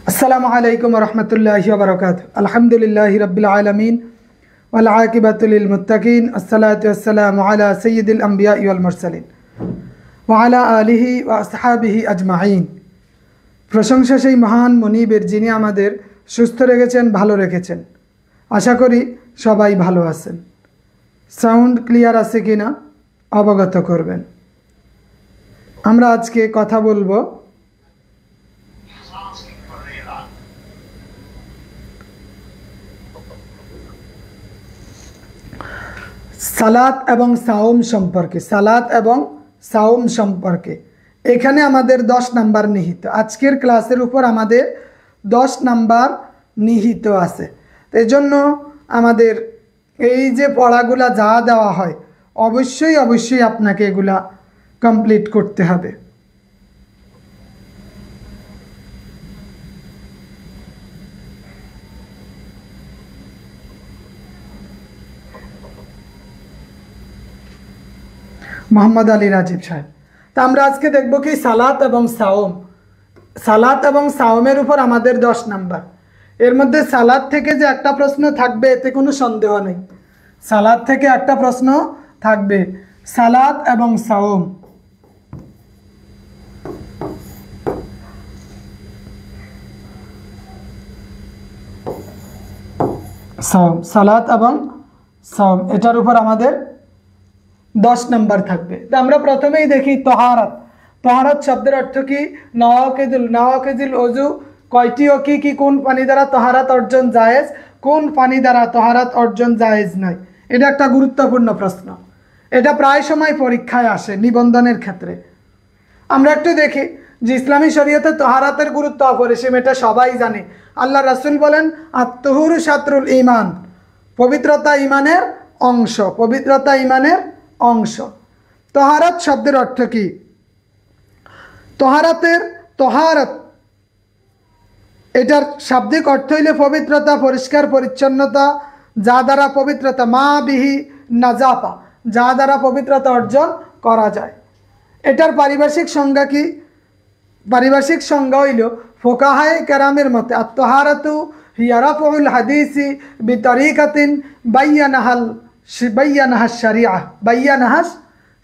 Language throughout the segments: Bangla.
আসসালামু আলাইকুম ওয়া রাহমাতুল্লাহি ওয়া বারাকাতুহু। আলহামদুলিল্লাহি রাব্বিল আলামিন ওয়াল আকিবাতু লিল মুত্তাকিন। আসসালাতু ওয়াসসালামু আলা সাইয়্যিদিল আমবিয়া ওয়াল মুরসালিন ওয়া আলা আলিহি ওয়া আসহাবিহি আজমাইন। প্রশংসা সেই মহান মুনিবের, যিনি আমাদের সুস্থ রেখেছেন, ভালো রেখেছেন। আশা করি সবাই ভালো আছেন। সাউন্ড ক্লিয়ার আছে কিনা অবগত করবেন। আমরা আজকে কথা বলবো সালাত এবং সাওম সম্পর্কে। সালাত এবং সাওম সম্পর্কে এখানে আমাদের 10 নাম্বার নিহিত। আজকের ক্লাসের উপর আমাদের 10 নাম্বার নিহিত আছে। এই জন্য আমাদের এই যে পড়াগুলা যা দেওয়া হয় অবশ্যই আপনাকে এগুলা কমপ্লিট করতে হবে। মোহাম্মদ আলী রাজীব সাহেব। তা আমরা আজকে দেখব কি সালাত এবং সাওম। সালাত এবং সাওমের উপর আমাদের 10 নাম্বার। এর মধ্যে সালাত থেকে যে একটা প্রশ্ন থাকবে এতে কোনো সন্দেহ নেই। সালাত থেকে একটা প্রশ্ন থাকবে। সালাত এবং সাওম, সালাত এবং সাওম, এটার উপর আমাদের 10 নাম্বার থাকবে। তো আমরা প্রথমেই দেখি তহারাত। তহারাত শব্দের অর্থ কি? নওয়াকিদুল ওযু কয়টি ও কি কি? কোন পানি দ্বারা তহারাত অর্জন জায়েজ, কোন পানি দ্বারা তহারাত অর্জন জায়েজ নয়। এটা একটা গুরুত্বপূর্ণ প্রশ্ন। এটা প্রায় সময় পরীক্ষায় আসে নিবন্ধনের ক্ষেত্রে। আমরা একটু দেখি যে ইসলামী শরীয়তে তহারাতের গুরুত্ব অপরিসীম, এটা সবাই জানে। আল্লাহ রাসূল বলেন আত-তুহুরু শাতরুল ঈমান, পবিত্রতা ঈমানের অংশ। পবিত্রতা ঈমানের অংশ। তহারাত শব্দের অর্থ কি? তহারাত এটার শাব্দিক অর্থ হইলে পবিত্রতা, পরিষ্কার পরিচ্ছন্নতা, যা দ্বারা পবিত্রতা, মা বিহি নাজাফা, যা দ্বারা পবিত্রতা অর্জন করা যায়। এটার পারিভাষিক সংজ্ঞা কি? পারিভাষিক সংজ্ঞা হইল ফুকাহায়ে কেরামের মতে আত-তহারাতু হিয়া রাফউল হাদিসি বিতরিকাতিন বাইয়ানাহাস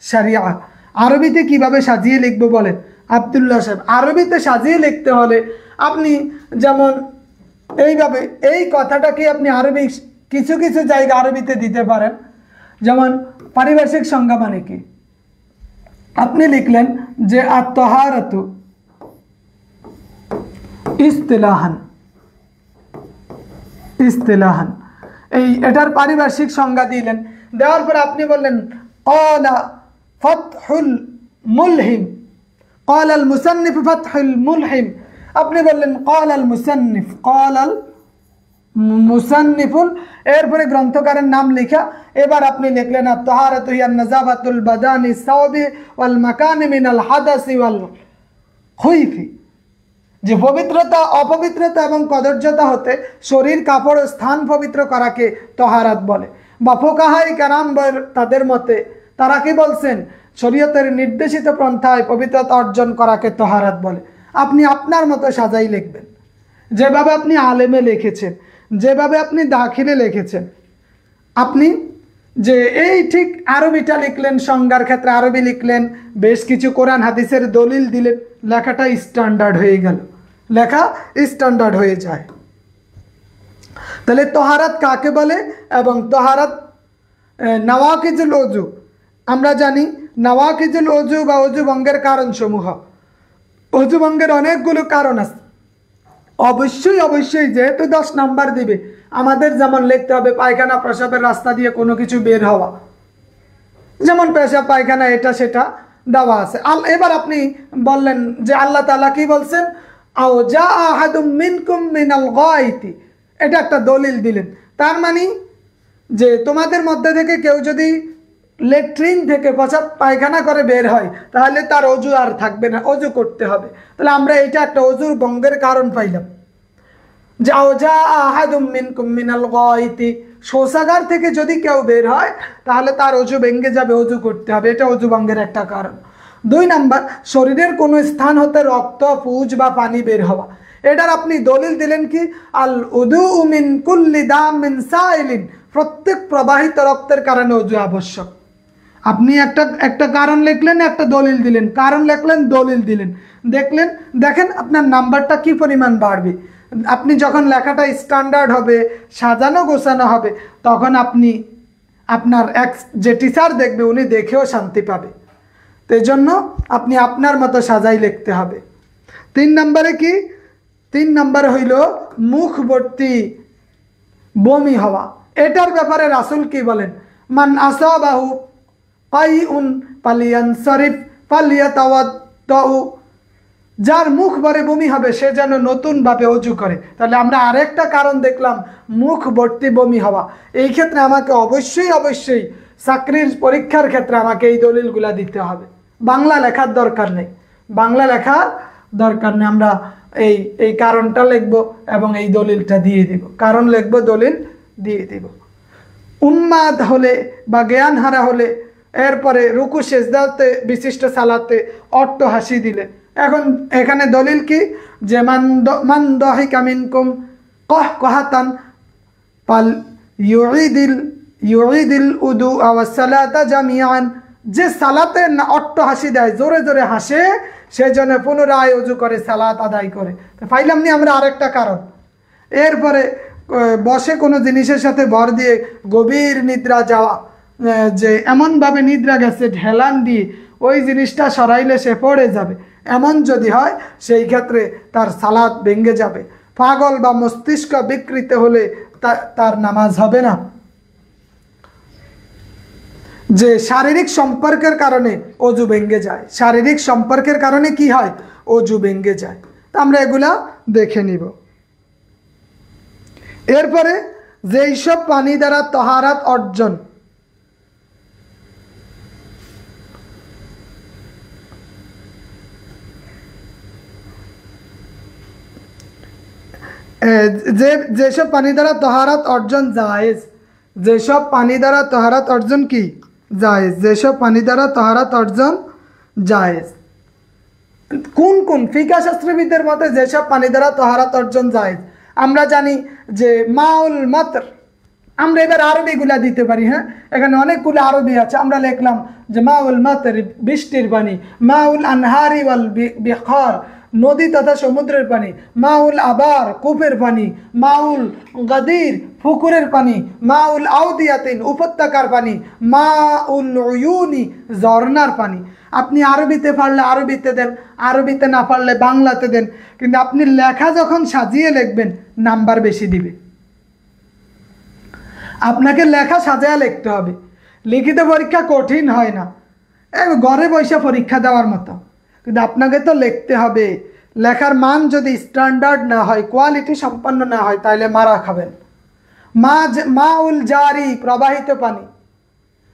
শারিয়া। আরবিতে কিভাবে সাজিয়ে লিখবো বলেন আব্দুল্লাহ সাহেব? আরবিতে সাজিয়ে লিখতে হলে আপনি যেমন এইভাবে, এই কথাটাকে আপনি আরবি কিছু কিছু জায়গা আরবিতে দিতে পারেন। যেমন পারিভাষিক সংজ্ঞা মানে কি? আপনি লিখলেন যে আত-তহারাতু ইস্তিলাহান, এটার পারিভাষিক সংজ্ঞা দিলেন। দেওয়ার পর আপনি বললেন ক্বালা ফাতহুল মুলহিম, ক্বালাল মুসান্নিফ ফাতহুল মুলহিম। আপনি বললেন ক্বালাল মুসান্নিফুল, এরপরে গ্রন্থকারের নাম লেখা। এবার আপনি লিখলেন আত-তাহারাতু হিয়া নাযাফাতুল বাদানি সাওবি ওয়াল মাকানি মিনাল হাদাসি ওয়াল খুইফি, যে পবিত্রতা, অপবিত্রতা এবং কদর্যতা হতে শরীর, কাপড় ও স্থান পবিত্র করাকে তহারাত বলে। বা ফুকাহায়ে কেরাম তাদের মতে তারা কি বলছেন? শরীয়তের নির্দেশিত পন্থায় পবিত্রতা অর্জন করাকে তহারাত বলে। আপনি আপনার মতো সাজাই লিখবেন, যেভাবে আপনি আলেমে লিখেছেন, যেভাবে আপনি দাখিলে লিখেছেন। আপনি যে এই ঠিক আরবিটা লিখলেন, সংজ্ঞার ক্ষেত্রে আরবি লিখলেন, বেশ কিছু কোরআন হাদিসের দলিল দিলেন, লেখাটা স্ট্যান্ডার্ড হয়ে গেল, লেখা স্ট্যান্ডার্ড হয়ে যায়। তাহলে তহারাত কাকে বলে? এবং তহারাত নওয়াকিজুল ওযু, আমরা জানি নওয়াকিজুল ওযু বা ওযু ভঙ্গের কারণসমূহ। ওযু ভঙ্গের অনেকগুলো কারণ আছে। অবশ্যই যেহেতু 10 নাম্বার দিবে, আমাদের যেমন লিখতে হবে পায়খানা প্রসাবের রাস্তা দিয়ে কোনো কিছু বের হওয়া, যেমন পেশাব পায়খানা, এটা সেটা দেওয়া আছে। এবার আপনি বললেন যে আল্লাহ তাআলা কি বলছেন? আও জা আহাদুম মিনকুম মিনাল গায়তি, এটা একটা দলিল দিলেন। তার মানে যে তোমাদের মধ্যে থেকে কেউ যদি ল্যাট্রিন থেকে পেশাব পায়খানা করে বের হয়, তাহলে তার ওযু আর থাকবে না, ওযু করতে হবে। তাহলে আমরা এটা একটা ওযুর ভঙ্গের কারণ পাইলাম। যে আও জা আহাদুম মিনকুম মিনাল গায়তি, শৌচাগার থেকে যদি কেউ বের হয় তাহলে তার ওযু ভেঙে যাবে, ওযু করতে হবে, এটা ওযু ভঙ্গের একটা কারণ। 2 নাম্বার শরীরের কোনো স্থান হতে রক্ত পুজ বা পানি বের হওয়া এটার আপনি দলিল দিলেন কি আল উদু মিন কুল্লি দাম মিন সাইলিন প্রত্যেক প্রবাহিত রক্তের কারণে ওযু আবশ্যক আপনি একটা কারণ লিখলেন একটা দলিল দিলেন কারণ লিখলেন দলিল দিলেন দেখেন আপনার নাম্বারটা কি পরিমাণ বাড়বে আপনি যখন লেখাটা স্ট্যান্ডার্ড হবে সাজানো গোছানো হবে তখন আপনি আপনার যে টিচার দেখবে উনি দেখেও শান্তি পাবে তো এজন্য আপনি আপনার মতো সাজাই লিখতে হবে 3 নম্বরে কি 3 নম্বরে হইল মুখ ভর্তি বমি হওয়া এটার ব্যাপারে রাসূল কি বলেন মান আসাবাহু কাইউন ফালিয়ানসারিফ ফালিয়াতাওয়াদ্দাউ যার মুখ ভরে বমি হবে সে যেন নতুনভাবে ওযু করে তাহলে আমরা আরেকটা কারণ দেখলাম মুখ ভর্তি বমি হওয়া এই ক্ষেত্রে আমাকে অবশ্যই চাকরির পরীক্ষার ক্ষেত্রে আমাকে এই দলিলগুলা দিতে হবে বাংলা লেখার দরকার নেই আমরা এই কারণটা লিখব এবং এই দলিলটা দিয়ে দিব কারণ লিখব দলিল দিয়ে দিব উন্মাদ হলে বা জ্ঞান হারা হলে এরপরে রুকু সেজদাতে বিশিষ্ট সালাতে অট্ট হাসি দিলে এখন এখানে দলিল কি যে মান দাহিকা মিনকুম কহাতান পাল ইউঈদিল উদু ওয়া সালাতা জামিআন যে সালাতে অট্ট হাসি দেয় জোরে জোরে হাসে সেজন্য পুনরায় ওযু করে সালাত আদায় করে তো পাইলাম নি আমরা আরেকটা কারণ এরপরে বসে কোনো জিনিসের সাথে ভর দিয়ে গভীর নিদ্রা যাওয়া যে এমনভাবে নিদ্রা গেছে ঢেলান দিয়ে ওই জিনিসটা সরাইলে সে পড়ে যাবে এমন যদি হয় সেই ক্ষেত্রে তার সালাত ভেঙে যাবে পাগল বা মস্তিষ্ক বিকৃত হলে তার নামাজ হবে না যে শারীরিক সম্পর্কের কারণে ওযু ভেঙে যায় শারীরিক সম্পর্কের কারণে কি হয় ওযু ভেঙে যায় তো আমরা এগুলা দেখে নিব এরপরে যেই সব পানি দ্বারা তাহারাত অর্জন যেসব পানি দ্বারা তাহারাত অর্জন জায়েজ যেসব পানি দ্বারা তাহারাত অর্জন কি জায়েজ যেসব পানি দ্বারা তাহারাত অর্জন জায়েজ কোন ফিকা শাস্ত্রবিদদের মতে যেসব পানি দ্বারা তাহারাত অর্জন জায়েজ আমরা জানি যে মাউল মাতর আমরা এবার আরবিগুলা দিতে পারি হ্যাঁ এখানে অনেকগুলো আরবি আছে আমরা লিখলাম যে মাউল মাতর বৃষ্টির পানি মাউল আনহারি ওয়াল বিখার নদী তথা সমুদ্রের পানি মাউল আবার কূপের পানি মাউল গাদির পুকুরের পানি মাউল আউদিয়াতিন উপত্যকার পানি মাউল উয়ুনি ঝর্ণার পানি আপনি আরবিতে পারলে আরবিতে দেন আরবিতে না পারলে বাংলাতে দেন কিন্তু আপনি লেখা যখন সাজিয়ে লিখবেন নাম্বার বেশি দিবে আপনাকে লেখা সাজিয়ে লিখতে হবে লিখিত পরীক্ষা কঠিন হয় না ঘরে বসে পরীক্ষা দেওয়ার মতো কিন্তু আপনাকে তো লিখতে হবে লেখার মান যদি স্ট্যান্ডার্ড না হয় কোয়ালিটি সম্পন্ন না হয় তাহলে মারা খাবেন মাউল জারি প্রবাহিত পানি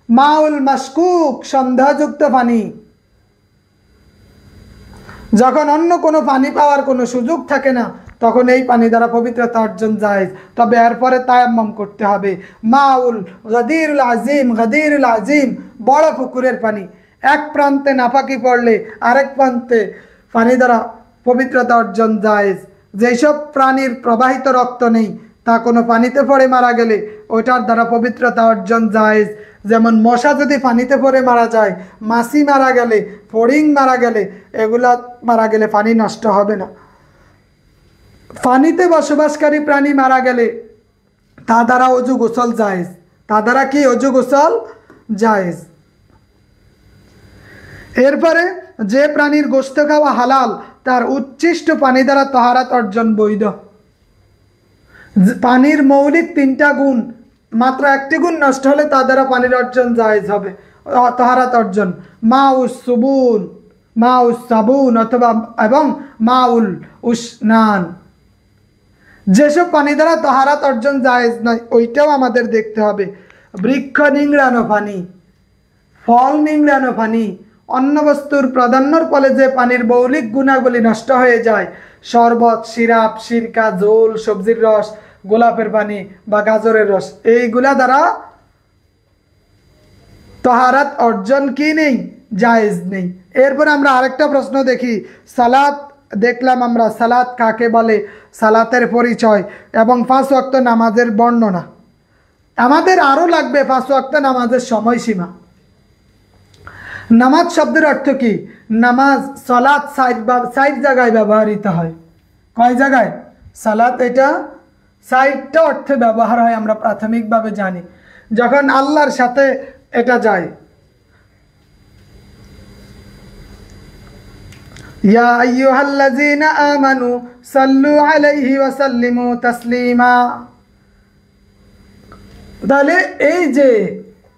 মাউল মাশকুক সন্দেহযুক্ত পানি যখন অন্য কোনো পানি পাওয়ার কোনো সুযোগ থাকে না তখন এই পানি দ্বারা পবিত্রতা অর্জন যায় তবে এরপরে তায়াম্মুম করতে হবে মাউল গাদিরুল আজিম বড় পুকুরের পানি এক প্রান্তে নাপাকি পড়লে আরেক প্রান্তে পানি দ্বারা পবিত্রতা অর্জন যায় যেসব প্রাণীর প্রবাহিত রক্ত নেই তা কোনো পানিতে পড়ে মারা গেলে ওটার দ্বারা পবিত্রতা অর্জন যায় যেমন মশা যদি পানিতে পড়ে মারা যায় মাছি মারা গেলে ফড়িং মারা গেলে এগুলা মারা গেলে পানি নষ্ট হবে না পানিতে বসবাসকারী প্রাণী মারা গেলে তা দ্বারা ওযু গোসল জায়েজ তা দ্বারা কি ওযু গোসল জায়েজ এরপরে যে প্রাণীর গোশত খাওয়া হালাল তার উচ্ছিষ্ট পানি দ্বারা তাহারাত অর্জন বৈধ পানির মৌলিক 3টা গুণ মাত্র একটি গুণ নষ্ট হলে তা দ্বারা পানির অর্জন জায়েজ হবে তাহারাত অর্জন মাউস সাবুন অথবা এবং মাউল উসনান যেসব পানি দ্বারা তাহারাত অর্জন জায়েজ নয় ওইটাও আমাদের দেখতে হবে বৃক্ষ নিংড়ানো পানি ফল নিংড়ানো পানি অন্য বস্তুর প্রাধান্যর ফলে যে পানির মৌলিক গুণাবলী নষ্ট হয়ে যায় শরবত সিরাপ সিরকা জল সবজির রস গোলাপের পানি বা গাজরের রস এইগুলা দ্বারা তাহারাত অর্জন কি নেই জায়েজ নেই। এরপর আমরা আরেকটা প্রশ্ন দেখি, সালাত দেখলাম আমরা, সালাত কাকে বলে, সালাতের পরিচয় এবং 5 ওয়াক্ত নামাজের বর্ণনা। আমাদের আরও লাগবে 5 ওয়াক্ত নামাজের সময়সীমা। নামাজ শব্দের অর্থ কি? নামাজ, সালাত 60 জায়গায় ব্যবহৃত হয়। কয় জায়গায়? সালাত এটা 60টা অর্থে ব্যবহার হয়, আমরা প্রাথমিকভাবে জানি। যখন আল্লাহর সাথে এটা যায়, ইয়া আইয়ুহাল্লাযীনা আমানু সাল্লু আলাইহি ওয়া সাল্লিমু তাসলিমা। তাহলে এই যে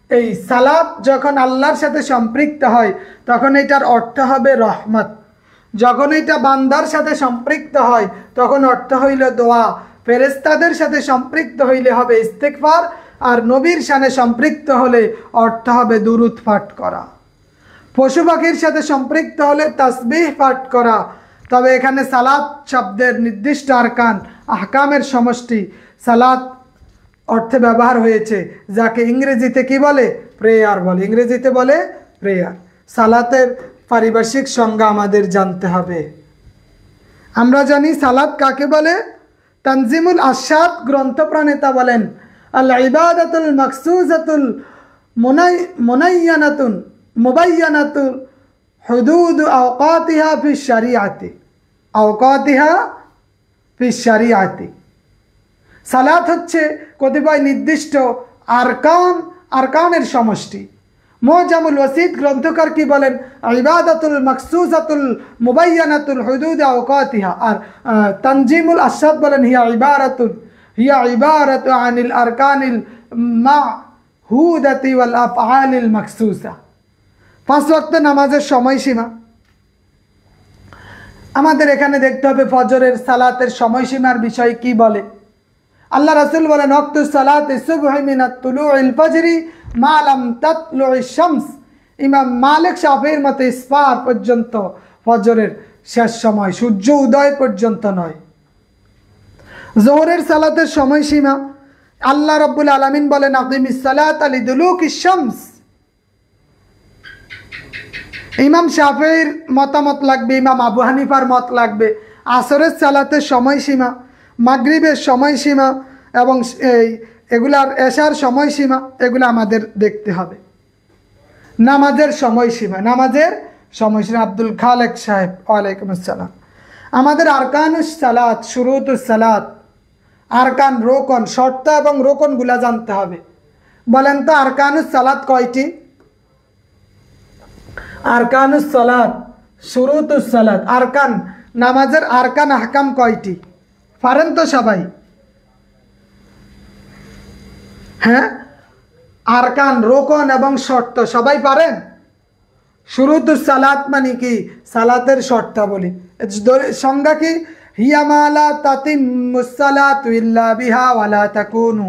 এই সালাত যখন আল্লাহর সাথে সম্পৃক্ত হয় তখন এটার অর্থ হবে রহমত। যখন এটা বান্দার সাথে সম্পৃক্ত হয় তখন অর্থ হইল দোয়া। ফেরেশতাদের সাথে সম্পৃক্ত হইলে হবে ইস্তিগফার, আর নবীর সাথে সম্পৃক্ত হলে অর্থ হবে দুরূদ পাঠ করা। পশু পাখির সাথে সম্পৃক্ত হলে তাসবিহ পাঠ করা। তবে এখানে সালাত শব্দের নির্দিষ্ট আরকান, আহকামের সমষ্টি সালাত অর্থে ব্যবহার হয়েছে, যাকে ইংরেজিতে কি বলে? প্রেয়ার বলে। ইংরেজিতে বলে প্রেয়ার। সালাতের পারিভাষিক সংজ্ঞা আমাদের জানতে হবে। আমরা জানি সালাত কাকে বলে। তানজিমুল আশাদ গ্রন্থ প্রণেতা বলেন, আল ইবাদাতুল মাকসুসাতুল মুনায়্যানাতুন মুবায়্যানাতুল হুদুদ আওকাতিহা ফি শরিয়াতি, আওকাতিহা ফি শরিয়াতি। সালাত হচ্ছে কতিপয় নির্দিষ্ট আরকানের সমষ্টি। মুজামুল ওয়াসিত গ্রন্থকার কি বলেন? ইবাদাতুল মাকসুসাতুল মুবায়্যানাতুল হুদুদ আওকাতিহা। আর তানজিমুল আশাদ বলেন হিয়া ইবারাতু আনিল আরকানিল মাহুদাতি ওয়াল আফআলিল মাকসুসা। 5 ওয়াক্ত নামাজের সময়সীমা আমাদের এখানে দেখতে হবে। ফজরের সালাতের সময়সীমার বিষয় কি বলে? আল্লাহ রাসূল বলেন, ওয়াক্তুস সালাতি সুবহি মিনাত তুলুইল ফাজরি মা লাম তাতলুইশ শামস। ইমাম মালিক শাফিঈর মতে ইসফার পর্যন্ত ফজরের শেষ সময়, সূর্য উদয় পর্যন্ত নয়। যোহরের সালাতের সময়সীমা আল্লাহ রাব্বুল আলামিন বলেন, আকিমিস সালাতা লিদুলুকিশ শামস। ইমাম শাফিঈর মতামত লাগবে, ইমাম আবু হানিফার মত লাগবে। আসরের সালাতের সময়সীমা, মাগরিবের সময়সীমা এবং এগুলার এশার সময়সীমা, এগুলো আমাদের দেখতে হবে। নামাজের সময়সীমা, আব্দুল খালেক সাহেব, ওয়ালাইকুম আসসালাম। আমাদের আরকানুস সালাত, শুরুতুস সালাত, আরকান, রোকন, শর্ত এবং রোকনগুলা জানতে হবে। বলেন তো আরকানুস সালাত কয়টি? আরকানুস সালাত, শুরুতুস সালাত, আরকান, নামাজের আরকান আহকাম কয়টি? পারেন তো সবাই? হ্যাঁ, আরকান, রোকন এবং শর্ত সবাই পারেন? শুরুতুস সালাত মানে কি? সালাতের শর্তাবলী। সংজ্ঞা কি? হিয়া মা লা তাতিম্মুস সালাতু ইল্লা বিহা ওয়া লা তাকুনু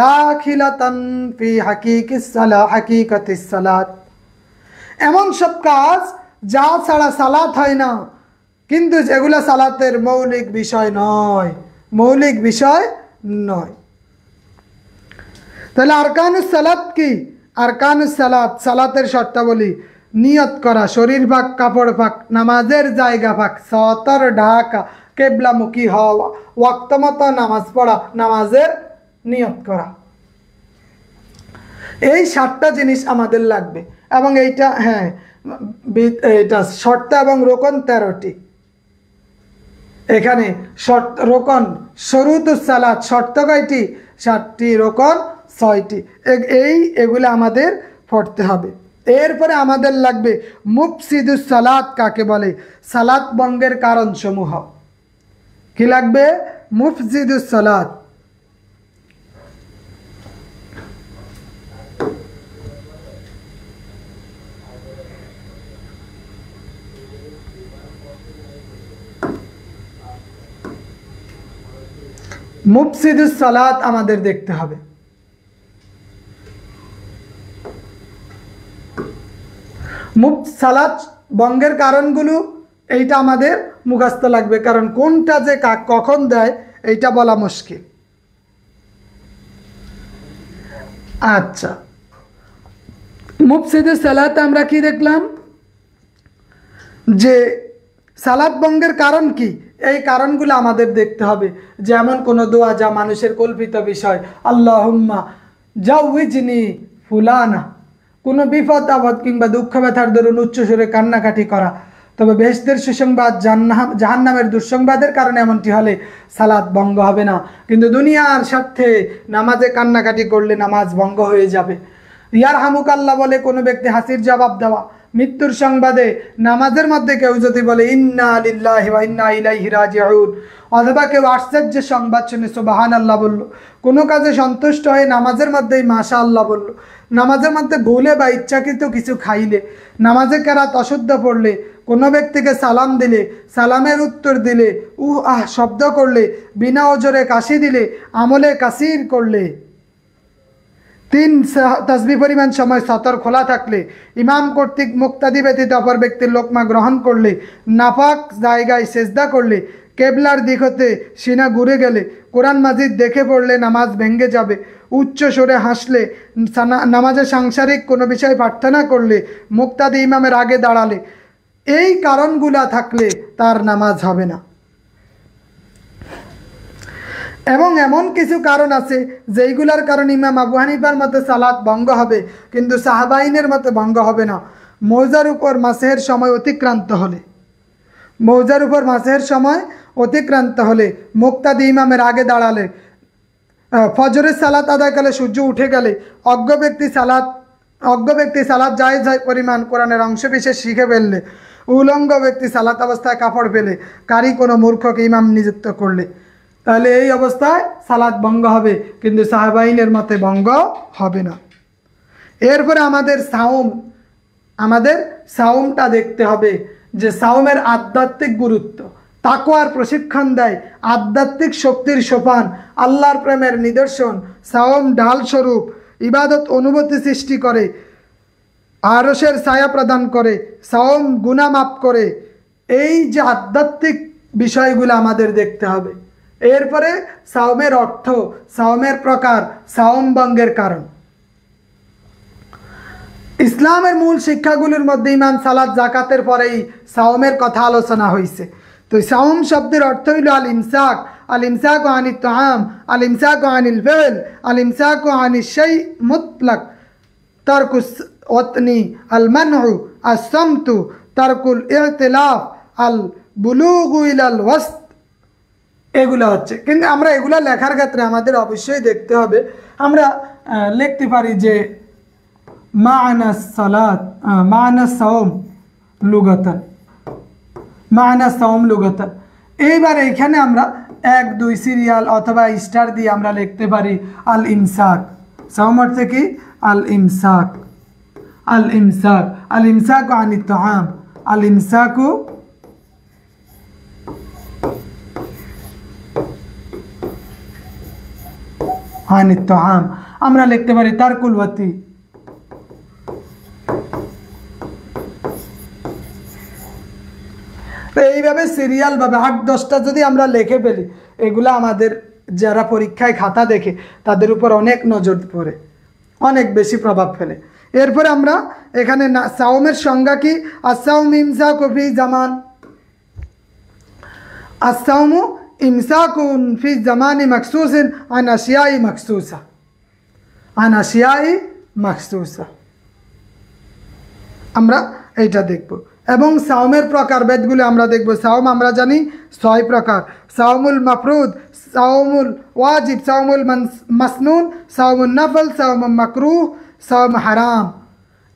দাখিলাতান ফি হাকিকাতিস সালাত। এমন সব কাজ যা ছাড়া সালাত হয় না, কিন্তু যেগুলা সালাতের মৌলিক বিষয় নয়। তাহলে আরকানুস সালাত কি? আরকানুস সালাত, সালাতের শর্তাবলী: নিয়ত করা, শরীর ভাগ, কাপড় ভাগ, নামাজের জায়গা ভাগ, সতর ঢাকা, কেবলামুখী হওয়া, ওয়াক্ত মতো নামাজ পড়া, নামাজের নিয়ত করা। এই 7টা জিনিস আমাদের লাগবে। এবং এইটা এটা শর্ত এবং রোকন 13টি। এখানে রোকন, শুরুতুস সালাত শর্ত কয়টি? 7টি, রোকন 6টি। এগুলো আমাদের পড়তে হবে। এরপরে আমাদের লাগবে মুফসিদুস সালাত কাকে বলে? সালাত ভঙ্গের কারণ সমূহ। কি লাগবে? মুফসিদুস সালাত। মুফসিদুস সালাত আমাদের দেখতে হবে। সালাত ভঙ্গের কারণগুলো এইটা আমাদের মুখস্থ লাগবে, কারণ কোনটা যে কখন দেয় এইটা বলা মুশকিল। আচ্ছা, মুফসিদুস সালাত আমরা কি দেখলাম? যে সালাত ভঙ্গের কারণ কি, এই কারণগুলো আমাদের দেখতে হবে। যেমন কোনো দোয়া যা মানুষের কল্পিত বিষয়, আল্লাহুম্মা জাউইজনি ফুলানা, কোনো বিপদ আপদ কিংবা দুঃখ ব্যথার দরুন উচ্চস্বরে কান্নাকাটি করা। তবে বেহেশতের সুসংবাদ, জাহান্নামের দুঃসংবাদের কারণে এমনটি হলে সালাত ভঙ্গ হবে না, কিন্তু দুনিয়ার স্বার্থে নামাজে কান্নাকাটি করলে নামাজ ভঙ্গ হয়ে যাবে। ইয়ারহামুকাল্লাহ বলে কোনো ব্যক্তি হাসির জবাব দেওয়া, মৃত্যুর সংবাদে নামাজের মধ্যে কেউ যদি বলে ইন্না লিল্লাহি ওয়া ইন্না ইলাইহি রাজিউন, অথবা কেউ আশ্চর্য সংবাদ শুনে সুবহানাল্লাহ বলল, কোনো কাজে সন্তুষ্ট হয়ে নামাজের মধ্যেই মাশাআল্লাহ বলল, নামাজের মধ্যে ভুলে বা ইচ্ছাকৃত কিছু খাইলে, নামাজে কেরাত অশুদ্ধ পড়লে, কোনো ব্যক্তিকে সালাম দিলে, সালামের উত্তর দিলে, আহ শব্দ করলে, বিনা ওজরে কাশি দিলে, আমলে কাসির করলে, 3 তাসবিহ পরিমাণ সময় সতর খোলা থাকলে, ইমাম কর্তৃক মুক্তাদি ব্যতীত অপর ব্যক্তির লোকমা গ্রহণ করলে, নাপাক জায়গায় সেজদা করলে, কেবলার দিক হতে সিনা ঘুরে গেলে, কোরআন মাজিদ দেখে পড়লে নামাজ ভেঙে যাবে, উচ্চ স্বরে হাসলে, নামাজে সাংসারিক কোনো বিষয় প্রার্থনা করলে, মুক্তাদি ইমামের আগে দাঁড়ালে, এই কারণগুলা থাকলে তার নামাজ হবে না। এবং এমন কিছু কারণ আছে যেইগুলার কারণে ইমাম আবু হানিফার মতে সালাত ভঙ্গ হবে, কিন্তু সাহাবাইনের মতে ভঙ্গ হবে না। মৌজার উপর মাসেহের সময় অতিক্রান্ত হলে, মৌজার উপর মাসেহের সময় অতিক্রান্ত হলে, মুক্তাদি ইমামের আগে দাঁড়ালে, ফজরের সালাত আদায়কালে সূর্য উঠে গেলে, অজ্ঞ ব্যক্তি সালাত জায়েজ পরিমাণ কোরআনের অংশ বিশেষ শিখে ফেললে, উলঙ্গ ব্যক্তি সালাত অবস্থায় কাপড় পেলে, কারি কোনো মূর্খকে ইমাম নিযুক্ত করলে, তাহলে এই অবস্থায় সালাত ভঙ্গ হবে, কিন্তু সাহাবাইনের মতে ভঙ্গ হবে না। এরপরে আমাদের সাওমটা দেখতে হবে, যে সাওমের আধ্যাত্মিক গুরুত্ব, তাকওয়ার প্রশিক্ষণ দেয়, আধ্যাত্মিক শক্তির সোপান, আল্লাহর প্রেমের নিদর্শন। সাওম ঢাল স্বরূপ, ইবাদত অনুভূতি সৃষ্টি করে, আরশের ছায়া প্রদান করে, সাওম গুনাহ মাফ করে। এই যে আধ্যাত্মিক বিষয়গুলো আমাদের দেখতে হবে। এরপরে সাওমের অর্থ, সাওমের প্রকার, সাওম ভঙ্গের কারণ। ইসলামের মূল শিক্ষাগুলির মধ্যে ঈমান, সালাত, যাকাতের পরেই সাওমের কথা আলোচনা হয়েছে। তো সাওম শব্দের অর্থ হইল আল ইমসাক, আল ইমসাকু আনিত তাআম, আল ইমসাকু আনিল ফিল, আল ইমসাকু আনিশ শাই মুতলাক, তারকুস ওয়াতনি, আল মানউ, আস-সামতু, তারকুল ইখতিলাফ, আল বুলুগু ইলাল ওয়াসত। এগুলো হচ্ছে, কিন্তু আমরা এগুলো লেখার ক্ষেত্রে আমাদের অবশ্যই দেখতে হবে, আমরা লিখতে পারি যে মা'না সালাত, মা'না সাওম লুগাতান, মা'না সাওম লুগাতান। এইবার এখানে আমরা 1 2 সিরিয়াল অথবা স্টার দিয়ে আমরা লিখতে পারি আল ইমসাক। সাওম অর্থে কি? আল ইমসাক, আল ইমসাক, আল ইমসাকু আনিত তাআম, আল ইমসাকু আনিত তাআম। আমরা লিখতে পারি তারকুল ওয়াতি। তো এইভাবে সিরিয়াল ভাবে 8-10টা যদি আমরা লিখে ফেলি, এগুলো আমাদের যারা পরীক্ষায় খাতা দেখে তাদের উপর অনেক নজর পড়ে, অনেক বেশি প্রভাব ফেলে। এরপরে আমরা এখানে সাওমের সংজ্ঞা কি? আস-সাওম ইমসাকু ফি জামান, আস-সাওমু ইমসাকুন ফি জামানি মাখসুসিন আন আশিয়াই মাখসুসা, আন আশিয়াই মাখসুসা। আমরা এইটা দেখব। এবং সাওমের প্রকারভেদগুলো আমরা দেখব। সাওম আমরা জানি 6 প্রকার: সাওমুল মাফরুদ, সাওমুল ওয়াজিব, সাওমুল মাসনুন, সাওমুল নফল, সাওমুল মাকরুহ, সাওম হারাম।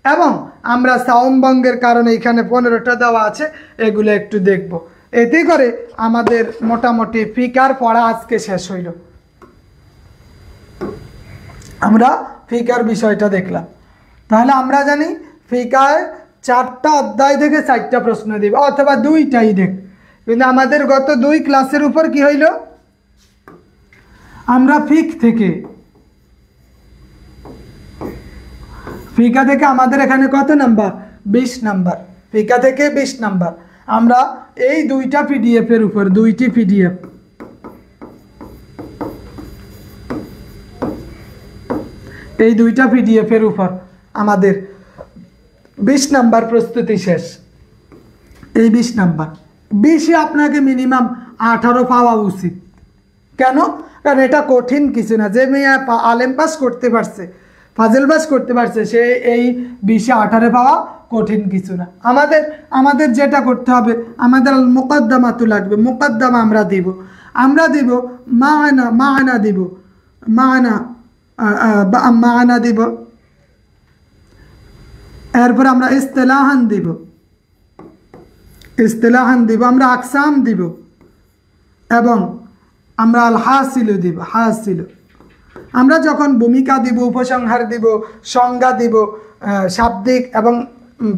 এবং আমরা সাওম ভঙ্গের কারণে এখানে 15টা দেওয়া আছে, এগুলো একটু দেখব। এতে করে আমাদের মোটামুটি ফিকার পড়া আজকে শেষ হইল। আমরা ফিকার বিষয়টা দেখলাম। তাহলে আমরা জানি ফিকায় 4টা অধ্যায় থেকে 4টা প্রশ্ন দিবে, অথবা 2টাই দেখ। কিন্তু আমাদের গত 2 ক্লাসের উপর কি হইল? আমরা ফিকা থেকে আমাদের এখানে কত নাম্বার? 20 নাম্বার। ফিকা থেকে 20 নাম্বার। আমরা এই 2টা পিডিএফ এর উপর, 2টি পিডিএফ, এই 2টা পিডিএফ এর উপর আমাদের 20 নাম্বার প্রস্তুতি শেষ। এই 20 নাম্বার 20-এ আপনাকে মিনিমাম 18 পাওয়া উচিত। কেন? কারণ এটা কঠিন কিছু না। যে মেয়ে আলেম পাস করতে পারছে, ফাজিল পাস করতে পারছে, সে এই 20-এ 18 পাওয়া কঠিন কিছু না। আমাদের যেটা করতে হবে, আমাদের মুকদ্দমাতু লাগবে। মুকদ্দমা আমরা দিব মানা দিব, মানা দিব। এরপর আমরা ইস্তেলাহান দিব, আমরা আকসাম দিব, এবং আমরা আল হাসিল দিব। আমরা যখন ভূমিকা দিব, উপসংহার দিব, সংজ্ঞা দিব, শাব্দিক এবং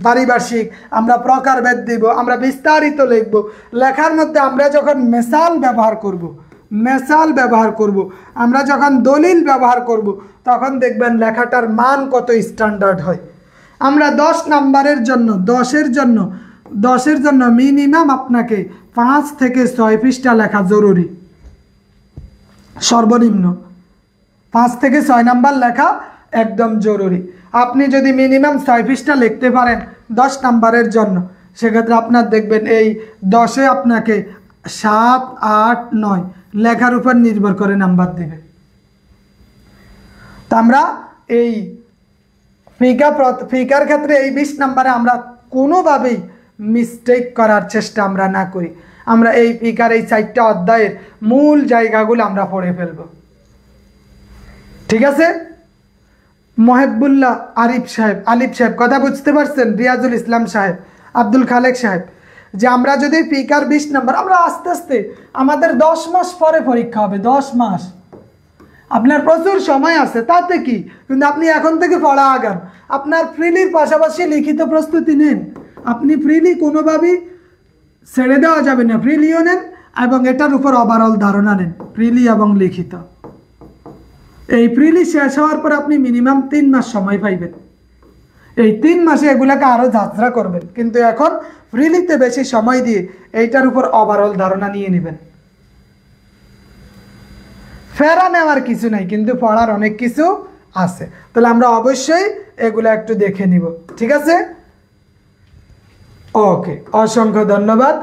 পারিভাষিক, আমরা প্রকারভেদ দিব, আমরা বিস্তারিত লিখব। লেখার মধ্যে আমরা যখন মেসাল ব্যবহার করব, আমরা যখন দলিল ব্যবহার করব, তখন দেখবেন লেখাটার মান কত স্ট্যান্ডার্ড হয়। আমরা 10 নাম্বারের জন্য 10-এর জন্য মিনিমাম আপনাকে 5 থেকে 6 পৃষ্ঠা লেখা জরুরি, সর্বনিম্ন 5 থেকে 6 নাম্বার লেখা একদম জরুরি। আপনি যদি মিনিমাম 6 পৃষ্ঠা লিখতে পারেন 10 নাম্বারের জন্য, সেক্ষেত্রে আপনার দেখবেন এই 10-এ আপনাকে 7, 8, 9 লেখার উপর নির্ভর করে নাম্বার দেবে। তা আমরা এই ফিকার ক্ষেত্রে এই 20 নাম্বারে আমরা কোনোভাবেই মিস্টেক করার চেষ্টা আমরা না করি। আমরা এই ফিকার এই 4টা অধ্যায়ের মূল জায়গাগুলো আমরা পড়ে ফেলব। ঠিক আছে? মহিবুল্লাহ আলিফ সাহেব কথা বুঝতে পারছেন? রিয়াজুল ইসলাম সাহেব, আব্দুল খালেক সাহেব, যে আমরা যদি ফিকার 20 নাম্বার, আমরা আস্তে আস্তে, আমাদের 10 মাস পরে পরীক্ষা হবে, 10 মাস আপনার প্রচুর সময় আছে, তাতে কি? কিন্তু আপনি এখন থেকে পড়া আগান। আপনার ফ্রিলির পাশাপাশি লিখিত প্রস্তুতি নেন। আপনি ফ্রিলি কোনোভাবেই ছেড়ে দেওয়া যাবে না, ফ্রিলিও নেন এবং এটার উপর ওভারঅল ধারণা নেন, ফ্রিলি এবং লিখিত। এই ফ্রিলি শেষ হওয়ার পর আপনি মিনিমাম 3 মাস সময় পাইবেন। এই 3 মাসে এগুলাকে আরও যাত্রা করবেন, কিন্তু এখন ফ্রিলিতে বেশি সময় দিয়ে এইটার উপর ওভারঅল ধারণা নিয়ে নেবেন। ফেরা নেওয়ার কিছু নাই, কিন্তু পড়ার অনেক কিছু আছে। তাহলে আমরা অবশ্যই এগুলো একটু দেখে নিব। ঠিক আছে? ওকে, অসংখ্য ধন্যবাদ।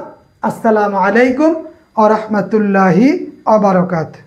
আসসালামু আলাইকুম ওয়া রাহমাতুল্লাহি ওয়া বারাকাতুহু।